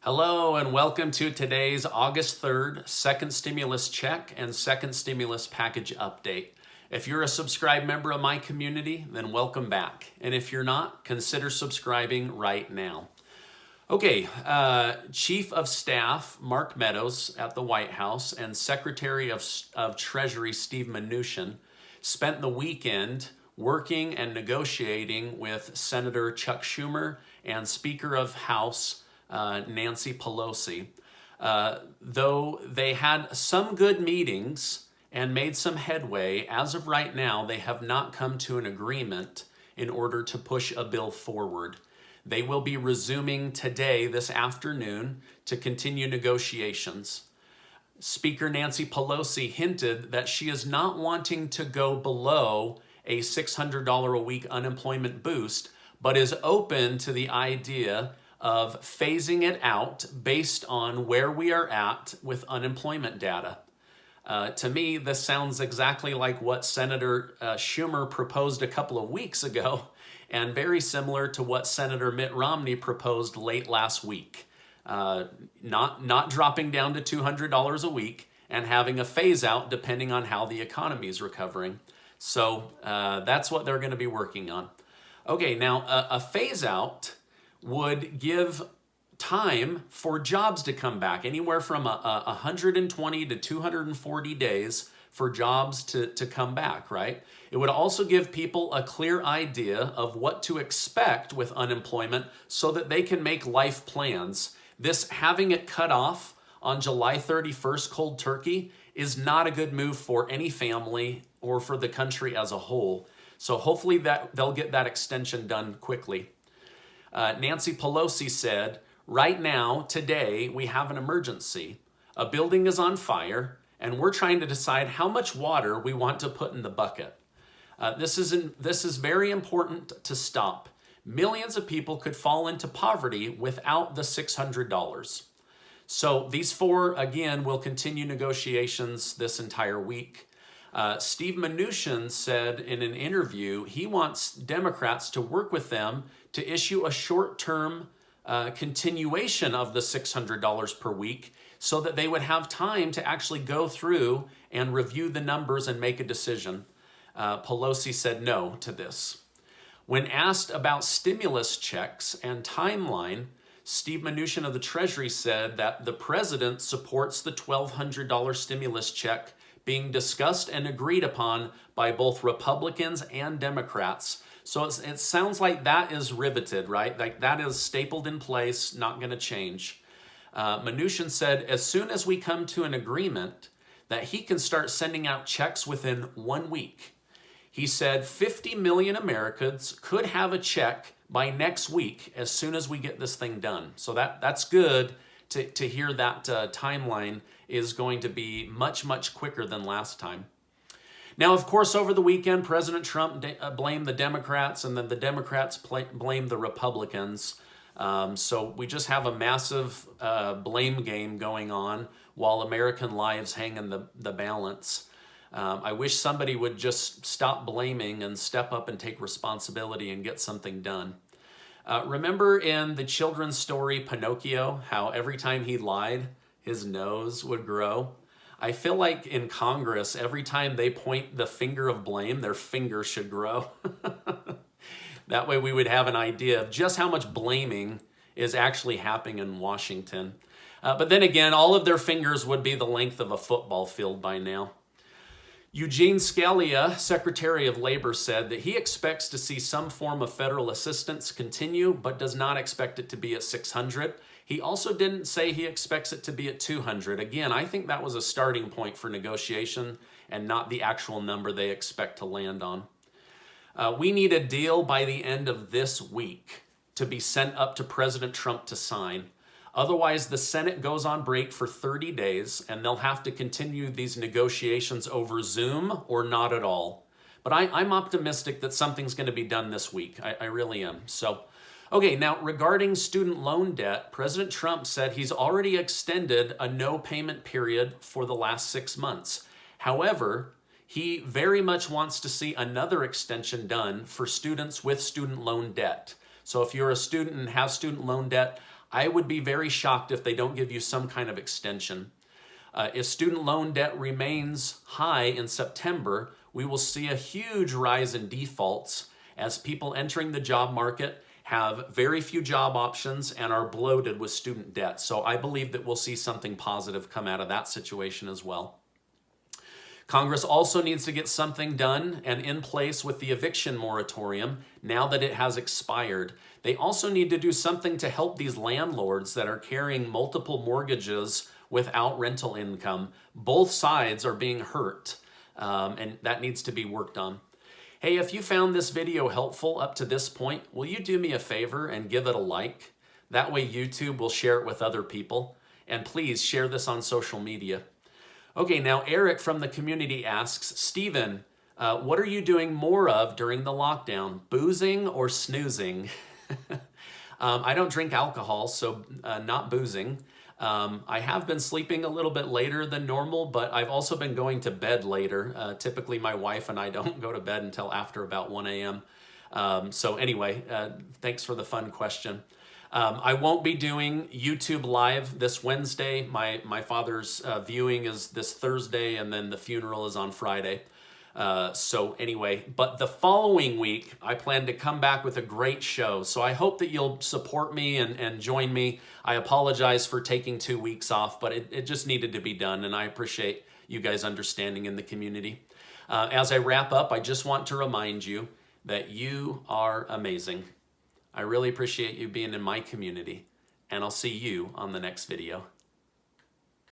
Hello and welcome to today's August 3rd second stimulus check and second stimulus package update. If you're a subscribed member of my community, then welcome back. And if you're not, consider subscribing right now. Okay, Chief of Staff Mark Meadows at the White House and Secretary of Treasury Steve Mnuchin spent the weekend working and negotiating with Senator Chuck Schumer and Speaker of House Nancy Pelosi. Though they had some good meetings and made some headway, as of right now, they have not come to an agreement in order to push a bill forward. They will be resuming today, this afternoon, to continue negotiations. Speaker Nancy Pelosi hinted that she is not wanting to go below a $600 a week unemployment boost, but is open to the idea of phasing it out based on where we are at with unemployment data. To me, this sounds exactly like what Senator Schumer proposed a couple of weeks ago, and very similar to what Senator Mitt Romney proposed late last week. Not dropping down to $200 a week and having a phase out depending on how the economy is recovering. So that's what they're going to be working on. Okay, now a phase out would give time for jobs to come back, anywhere from 120 to 240 days for jobs to come back, right? It would also give people a clear idea of what to expect with unemployment so that they can make life plans. This having it cut off on July 31st cold turkey is not a good move for any family or for the country as a whole. So hopefully that they'll get that extension done quickly. Nancy Pelosi said, right now, today, we have an emergency. A building is on fire, and we're trying to decide how much water we want to put in the bucket. This is very important to stop. Millions of people could fall into poverty without the $600. So these four, again, will continue negotiations this entire week. Steve Mnuchin said in an interview he wants Democrats to work with them to issue a short-term continuation of the $600 per week so that they would have time to actually go through and review the numbers and make a decision. Pelosi said no to this. When asked about stimulus checks and timeline, Steve Mnuchin of the Treasury said that the president supports the $1,200 stimulus check being discussed and agreed upon by both Republicans and Democrats. So it sounds like that is riveted, right? Like that is stapled in place, not going to change. Mnuchin said as soon as we come to an agreement that he can start sending out checks within 1 week. He said 50 million Americans could have a check by next week as soon as we get this thing done. So that's good to hear that timeline is going to be much, much quicker than last time. Now, of course, over the weekend, President Trump blamed the Democrats, and then the Democrats blamed the Republicans. So we just have a massive blame game going on while American lives hang in the balance. I wish somebody would just stop blaming and step up and take responsibility and get something done. Remember in the children's story Pinocchio, how every time he lied, his nose would grow? I feel like in Congress, every time they point the finger of blame, their finger should grow. That way we would have an idea of just how much blaming is actually happening in Washington. But then again, all of their fingers would be the length of a football field by now. Eugene Scalia, Secretary of Labor, said that he expects to see some form of federal assistance continue, but does not expect it to be at $600. He also didn't say he expects it to be at $200. Again, I think that was a starting point for negotiation and not the actual number they expect to land on. We need a deal by the end of this week to be sent up to President Trump to sign. Otherwise, the Senate goes on break for 30 days, and they'll have to continue these negotiations over Zoom or not at all. But I'm optimistic that something's going to be done this week. I really am. So, okay, now regarding student loan debt, President Trump said he's already extended a no payment period for the last 6 months. However, he very much wants to see another extension done for students with student loan debt. So if you're a student and have student loan debt, I would be very shocked if they don't give you some kind of extension. If student loan debt remains high in September, we will see a huge rise in defaults as people entering the job market have very few job options and are bloated with student debt. So I believe that we'll see something positive come out of that situation as well. Congress also needs to get something done and in place with the eviction moratorium now that it has expired. They also need to do something to help these landlords that are carrying multiple mortgages without rental income. Both sides are being hurt, and that needs to be worked on. Hey, if you found this video helpful up to this point, will you do me a favor and give it a like? That way YouTube will share it with other people. And please share this on social media. Okay, now Eric from the community asks, Stephen, what are you doing more of during the lockdown, boozing or snoozing? I don't drink alcohol, so not boozing. I have been sleeping a little bit later than normal, but I've also been going to bed later. Typically, my wife and I don't go to bed until after about 1 a.m. So anyway, thanks for the fun question. I won't be doing YouTube Live this Wednesday. My father's viewing is this Thursday, and then the funeral is on Friday. So anyway, but the following week, I plan to come back with a great show. So I hope that you'll support me and join me. I apologize for taking 2 weeks off, but it just needed to be done, and I appreciate you guys understanding in the community. As I wrap up, I just want to remind you that you are amazing. I really appreciate you being in my community, and I'll see you on the next video.